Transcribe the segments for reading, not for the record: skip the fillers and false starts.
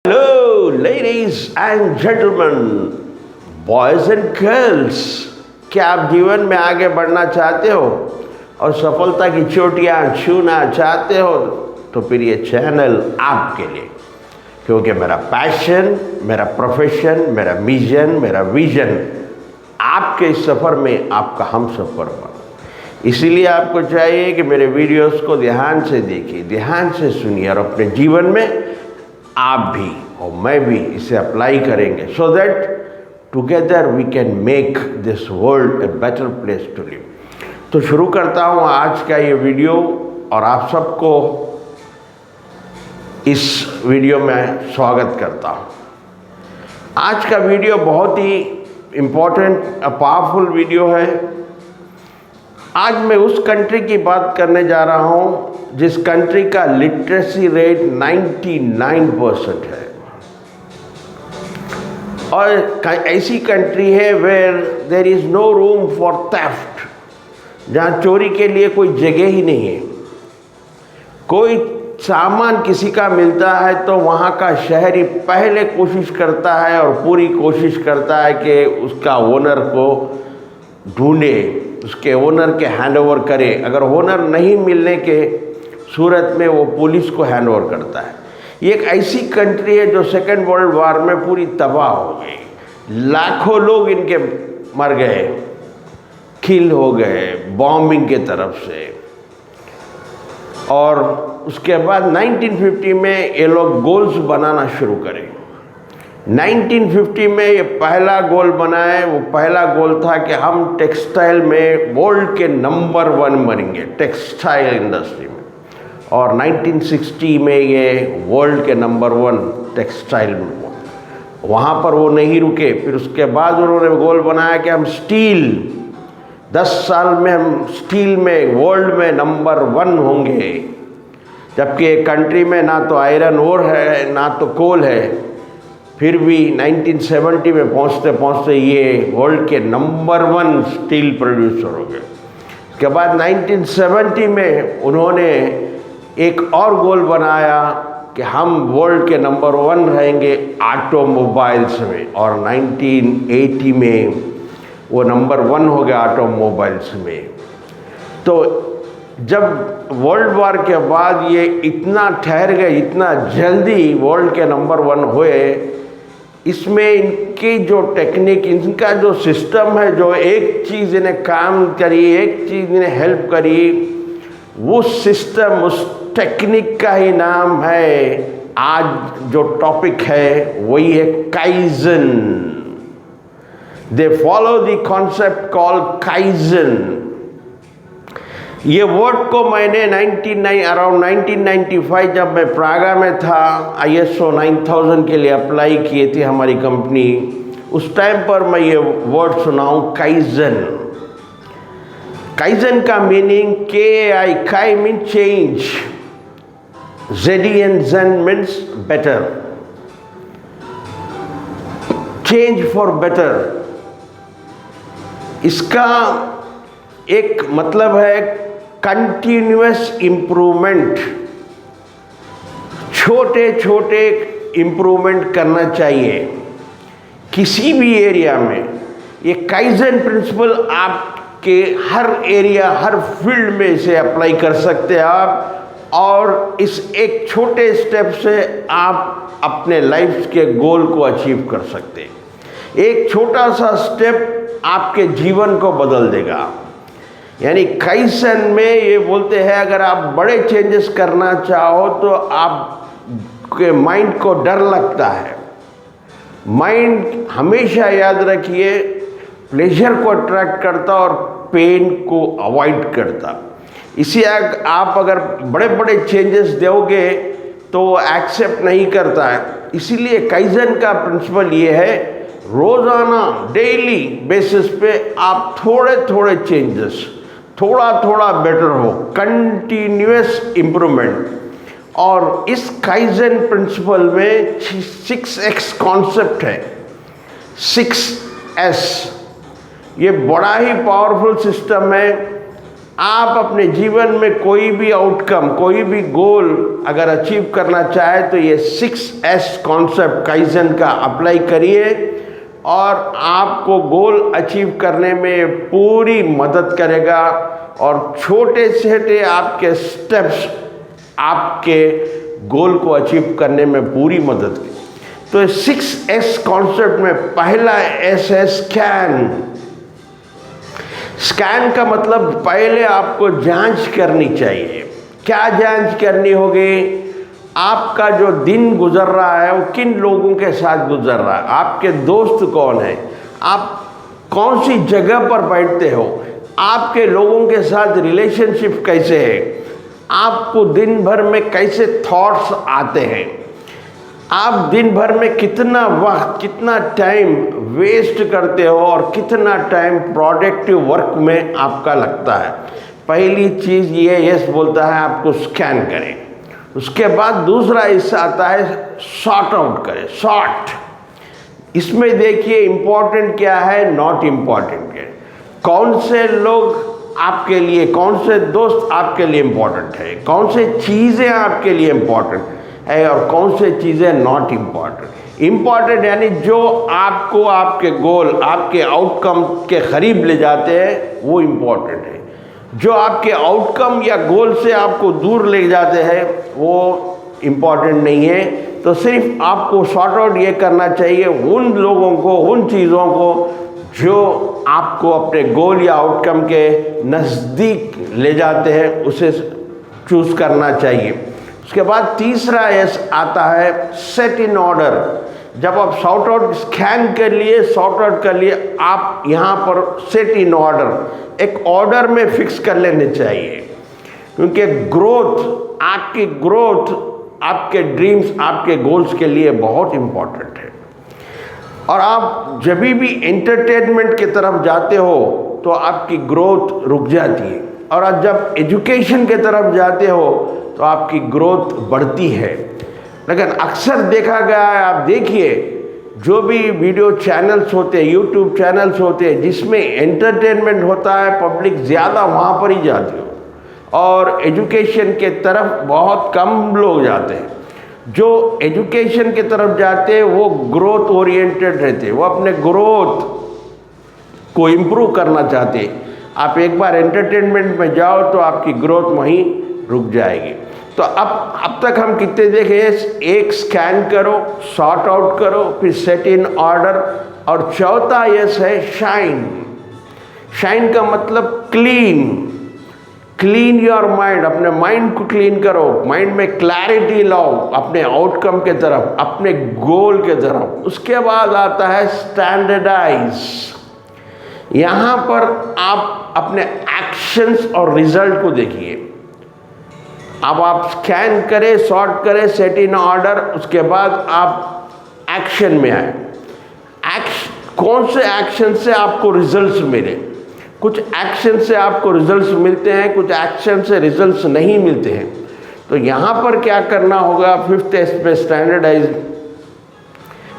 Hello ladies and gentleman, boys and girls, क्या आप जीवन में आगे बढ़ना चाहते हो और सफलता की चोटियां छूना चाहते हो तो फिर ये चैनल आपके लिए, क्योंकि मेरा पैशन, मेरा प्रोफेशन, मेरा मिशन, मेरा विजन आपके इस सफ़र में आपका हम सफ़र बना। इसीलिए आपको चाहिए कि मेरे वीडियोस को ध्यान से देखिए, ध्यान से सुनिए और अपने जीवन में आप भी और मैं भी इसे अप्लाई करेंगे, so that together we can make this world a better place to live. तो शुरू करता हूँ आज का ये वीडियो और आप सबको इस वीडियो में स्वागत करता हूँ। आज का वीडियो बहुत ही इम्पोर्टेंट, पावरफुल वीडियो है। आज मैं उस कंट्री की बात करने जा रहा हूँ जिस कंट्री का लिटरेसी रेट 99% है, और ऐसी कंट्री है where there is no room for theft, जहाँ चोरी के लिए कोई जगह ही नहीं है। कोई सामान किसी का मिलता है तो वहाँ का शहरी पहले कोशिश करता है और पूरी कोशिश करता है कि उसका ओनर को ढूंढे, उसके ओनर के हैंडओवर करे। अगर ओनर नहीं मिलने के सूरत में वो पुलिस को हैंडओवर करता है। ये एक ऐसी कंट्री है जो सेकेंड वर्ल्ड वार में पूरी तबाह हो गई। लाखों लोग इनके मर गए, किल हो गए बॉम्बिंग के तरफ से। और उसके बाद 1950 में ये लोग गोल्स बनाना शुरू करें। 1950 में ये पहला गोल बनाए। वो पहला गोल था कि हम टेक्सटाइल में वर्ल्ड के नंबर 1 बनेंगे, टेक्सटाइल इंडस्ट्री में। और 1960 में ये वर्ल्ड के नंबर 1 टेक्सटाइल में वहाँ पर वो नहीं रुके। फिर उसके बाद उन्होंने गोल बनाया कि हम स्टील, 10 साल में हम स्टील में वर्ल्ड में नंबर 1 होंगे। जबकि कंट्री में ना तो आयरन ओर है ना तो कोल है, फिर भी 1970 में पहुँचते पहुँचते ये वर्ल्ड के नंबर 1 स्टील प्रोड्यूसर हो गए। उसके बाद 1970 में उन्होंने एक और गोल बनाया कि हम वर्ल्ड के नंबर 1 रहेंगे ऑटोमोबाइल्स में, और 1980 में वो नंबर 1 हो गया ऑटोमोबाइल्स में। तो जब वर्ल्ड वार के बाद ये इतना ठहर गए, इतना जल्दी वर्ल्ड के नंबर 1 हुए, इसमें इनकी जो टेक्निक, इनका जो सिस्टम है, जो एक चीज़ इन्हें काम करी, एक चीज़ इन्हें हेल्प करी, वो सिस्टम, उस टेक्निक का ही नाम है, आज जो टॉपिक है वही है kaizen. They follow the concept called kaizen. ये वर्ड को मैंने अराउंड 1995 जब मैं प्रागा में था, ISO 9000 के लिए अप्लाई किए थे हमारी कंपनी, उस टाइम पर मैं ये वर्ड सुनाऊँ, काइजन। काइजन का मीनिंग KAI, काई mean change, ZEN, zen means better, change for better. इसका एक मतलब है कंटिन्यूअस इम्प्रूवमेंट, छोटे छोटे इम्प्रूवमेंट करना चाहिए किसी भी एरिया में। ये काइजन प्रिंसिपल आपके हर एरिया, हर फील्ड में इसे अप्लाई कर सकते हैं आप, और इस एक छोटे स्टेप से आप अपने लाइफ के गोल को अचीव कर सकते हैं। एक छोटा सा स्टेप आपके जीवन को बदल देगा। यानी काइजन में ये बोलते हैं, अगर आप बड़े चेंजेस करना चाहो तो आपके माइंड को डर लगता है। माइंड हमेशा याद रखिए प्लेजर को अट्रैक्ट करता और पेन को अवॉइड करता। इसी आप अगर बड़े बड़े चेंजेस दोगे तो एक्सेप्ट नहीं करता है। इसीलिए काइजन का प्रिंसिपल ये है, रोज़ाना डेली बेसिस पे आप थोड़े थोड़े चेंजेस, थोड़ा थोड़ा बेटर हो, कंटिन्यूअस इम्प्रूवमेंट। और इस काइजन प्रिंसिपल में 6S कॉन्सेप्ट है, 6S। ये बड़ा ही पावरफुल सिस्टम है। आप अपने जीवन में कोई भी आउटकम, कोई भी गोल अगर अचीव करना चाहे तो ये 6S कॉन्सेप्ट काइजन का अप्लाई करिए और आपको गोल अचीव करने में पूरी मदद करेगा। और छोटे छोटे आपके स्टेप्स आपके गोल को अचीव करने में पूरी मदद की। तो 6S कॉन्सेप्ट में पहला S है स्कैन। स्कैन का मतलब पहले आपको जांच करनी चाहिए। क्या जांच करनी होगी? आपका जो दिन गुजर रहा है वो किन लोगों के साथ गुजर रहा है, आपके दोस्त कौन है, आप कौन सी जगह पर बैठते हो, आपके लोगों के साथ रिलेशनशिप कैसे है, आपको दिन भर में कैसे थॉट्स आते हैं, आप दिन भर में कितना वक्त, कितना टाइम वेस्ट करते हो और कितना टाइम प्रोडक्टिव वर्क में आपका लगता है। पहली चीज़ ये यस बोलता है आपको स्कैन करें। उसके बाद दूसरा हिस्सा आता है सॉर्ट आउट करें। सॉर्ट, इसमें देखिए इम्पोर्टेंट क्या है, नॉट इम्पोर्टेंट क्या है, कौन से लोग आपके लिए, कौन से दोस्त आपके लिए इम्पोर्टेंट है, कौन से चीज़ें आपके लिए इम्पोर्टेंट है और कौन से चीज़ें नॉट इम्पॉर्टेंट। इम्पॉर्टेंट यानी जो आपको आपके गोल, आपके आउटकम के करीब ले जाते हैं वो इम्पॉर्टेंट है। जो आपके आउटकम या गोल से आपको दूर ले जाते हैं वो इम्पॉर्टेंट नहीं है। तो सिर्फ आपको सॉर्ट आउट ये करना चाहिए उन लोगों को, उन चीज़ों को जो आपको अपने गोल या आउटकम के नज़दीक ले जाते हैं, उसे चूज़ करना चाहिए। उसके बाद तीसरा एस आता है सेट इन ऑर्डर। जब आप सॉर्ट आउट स्कैन कर लिए, सॉर्ट आउट कर लिए, आप यहाँ पर सेट इन ऑर्डर, एक ऑर्डर में फिक्स कर लेने चाहिए। क्योंकि ग्रोथ, आपकी ग्रोथ आपके ड्रीम्स, आपके गोल्स के लिए बहुत इम्पोर्टेंट है। और आप जब भी एंटरटेनमेंट की तरफ जाते हो तो आपकी ग्रोथ रुक जाती है, और आप जब एजुकेशन की तरफ जाते हो तो आपकी ग्रोथ बढ़ती है। लेकिन अक्सर देखा गया है, आप देखिए जो भी वीडियो चैनल्स होते हैं, यूट्यूब चैनल्स होते हैं जिसमें एंटरटेनमेंट होता है, पब्लिक ज़्यादा वहाँ पर ही जाती हो और एजुकेशन के तरफ बहुत कम लोग जाते हैं। जो एजुकेशन की तरफ जाते हैं वो ग्रोथ ओरिएंटेड रहते हैं, वो अपने ग्रोथ को इम्प्रूव करना चाहते हैं। आप एक बार एंटरटेनमेंट में जाओ तो आपकी ग्रोथ वहीं रुक जाएगी। तो अब तक हम कितने देखे, एक स्कैन करो, सॉर्ट आउट करो, फिर सेट इन ऑर्डर, और चौथा यस है शाइन। शाइन का मतलब क्लीन, क्लीन योर माइंड, अपने माइंड को क्लीन करो, माइंड में क्लैरिटी लाओ अपने आउटकम के तरफ, अपने गोल के तरफ। उसके बाद आता है स्टैंडर्डाइज। यहाँ पर आप अपने एक्शंस और रिजल्ट को देखिए। अब आप स्कैन करें, सॉर्ट करें, सेट इन ऑर्डर, उसके बाद आप एक्शन में आए। कौन से एक्शन से आपको रिजल्ट्स मिले? कुछ एक्शन से आपको रिजल्ट्स मिलते हैं, कुछ एक्शन से रिजल्ट्स नहीं मिलते हैं। तो यहाँ पर क्या करना होगा, फिफ्थ स्टेप में स्टैंडर्डाइज।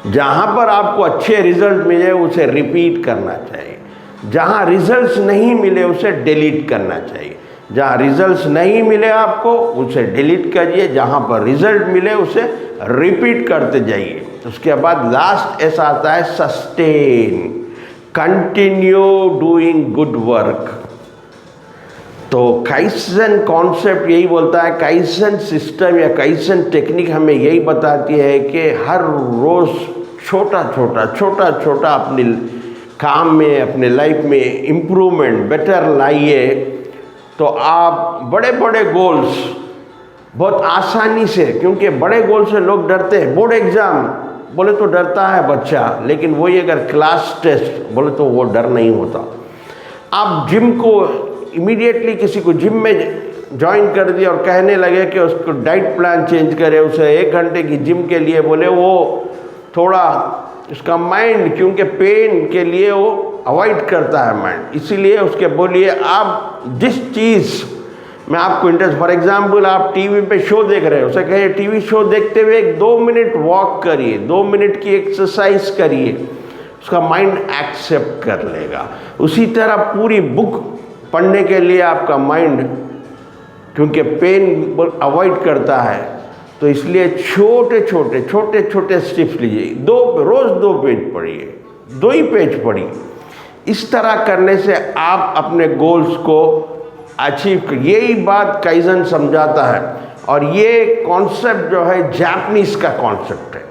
जहाँ पर आपको अच्छे रिजल्ट मिले उसे रिपीट करना चाहिए, जहाँ रिजल्ट्स नहीं मिले उसे डिलीट करना चाहिए। जहाँ रिजल्ट्स नहीं मिले आपको उसे डिलीट करिए, जहाँ पर रिजल्ट मिले उसे रिपीट करते जाइए। उसके बाद लास्ट ऐसा आता है sustain, continue doing good work. तो काइजन कॉन्सेप्ट यही बोलता है, काइजन सिस्टम या काइजन टेक्निक हमें यही बताती है कि हर रोज़ छोटा छोटा अपने काम में, अपने लाइफ में इम्प्रूवमेंट, बेटर लाइए। तो आप बड़े बड़े गोल्स बहुत आसानी से, क्योंकि बड़े गोल से लोग डरते हैं। बोर्ड एग्ज़ाम बोले तो डरता है बच्चा, लेकिन वही अगर क्लास टेस्ट बोले तो वो डर नहीं होता। आप जिम को इमीडिएटली किसी को जिम में ज्वाइन कर दिया और कहने लगे कि उसको डाइट प्लान चेंज करे, उसे 1 घंटे की जिम के लिए बोले, वो थोड़ा उसका माइंड, क्योंकि पेन के लिए वो अवॉइड करता है माइंड, इसीलिए उसके बोलिए आप जिस चीज़ में आपको इंटरेस्ट, फॉर एग्जाम्पल आप टीवी पे शो देख रहे हो, उसे कहिए टीवी शो देखते हुए 2 मिनट वॉक करिए, 2 मिनट की एक्सरसाइज करिए, उसका माइंड एक्सेप्ट कर लेगा। उसी तरह पूरी बुक पढ़ने के लिए आपका माइंड, क्योंकि पेन अवॉइड करता है, तो इसलिए छोटे छोटे स्टेप्स लीजिए। रोज़ 2 पेज पढ़िए, 2 ही पेज पढ़िए। इस तरह करने से आप अपने गोल्स को अचीव कर, यही बात काइजन समझाता है। और ये कॉन्सेप्ट जो है जापानीज़ का कॉन्सेप्ट है।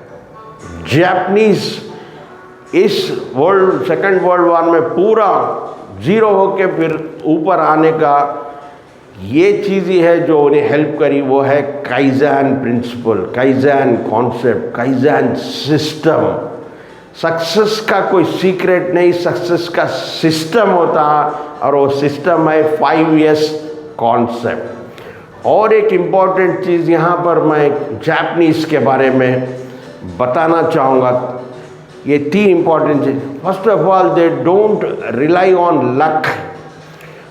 जापानीज़ इस सेकेंड वर्ल्ड वॉर में पूरा जीरो होके फिर ऊपर आने का ये चीज़ ही है जो उन्हें हेल्प करी, वो है kaizen principle, kaizen concept, kaizen system. Success का कोई सीक्रेट नहीं, सक्सेस का सिस्टम होता है, और वो सिस्टम है 5S कॉन्सेप्ट। और एक इम्पॉर्टेंट चीज़ यहाँ पर मैं जापानीज़ के बारे में बताना चाहूँगा। ये 3 important cheese. First of all, they don't rely on luck.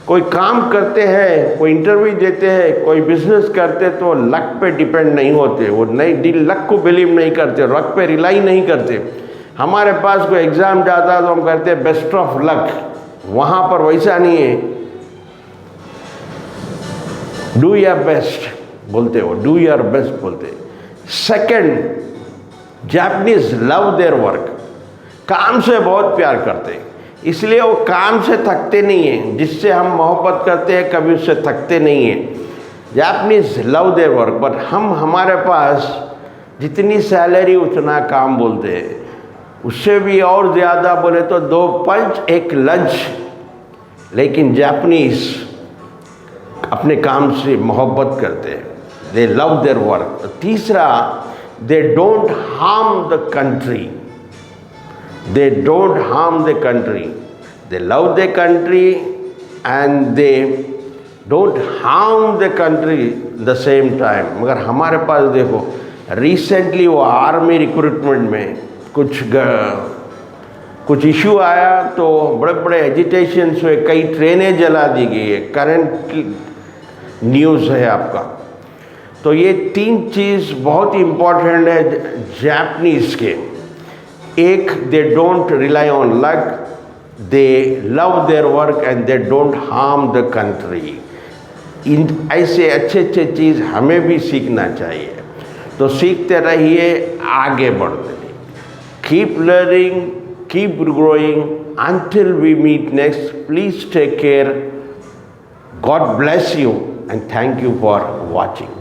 कोई काम करते हैं, कोई इंटरव्यू देते हैं, कोई बिजनेस करते, तो लक पे डिपेंड नहीं होते। वो नहीं, लक को बिलीव नहीं करते, लक पे रिलाई नहीं करते। हमारे पास कोई एग्ज़ाम जाता है तो हम कहते हैं बेस्ट ऑफ लक, वहाँ पर वैसा नहीं है। डू योर बेस्ट बोलते हो, डू योर बेस्ट बोलते। Second, Japanese love their work, काम से बहुत प्यार करते हैं, इसलिए वो काम से थकते नहीं हैं। जिससे हम मोहब्बत करते हैं कभी उससे थकते नहीं हैं। Japanese love their work, but हमारे पास जितनी सैलरी उतना काम बोलते हैं, उससे भी और ज़्यादा बोले तो 2 पंच 1 लंच। लेकिन जापानीज अपने काम से मोहब्बत करते हैं, दे लव देयर वर्क। तीसरा, they don't harm the country, they don't harm the country, they love the country and they don't harm the country the same time. मगर हमारे पास देखो, रिसेंटली वो आर्मी रिक्रूटमेंट में कुछ इशू आया तो बड़े बड़े एजिटेशंस हुए, कई ट्रेनें जला दी गई है। करंट न्यूज़ है आपका। तो ये 3 चीज़ बहुत ही इम्पॉर्टेंट है जापानीज़ के। एक, they don't rely on luck, they love their work and they don't harm the country. इन ऐसे अच्छे चीज़ हमें भी सीखना चाहिए। तो सीखते रहिए, आगे बढ़ते रहिए। Keep learning, keep growing until we meet next. Please take care. God bless you and thank you for watching.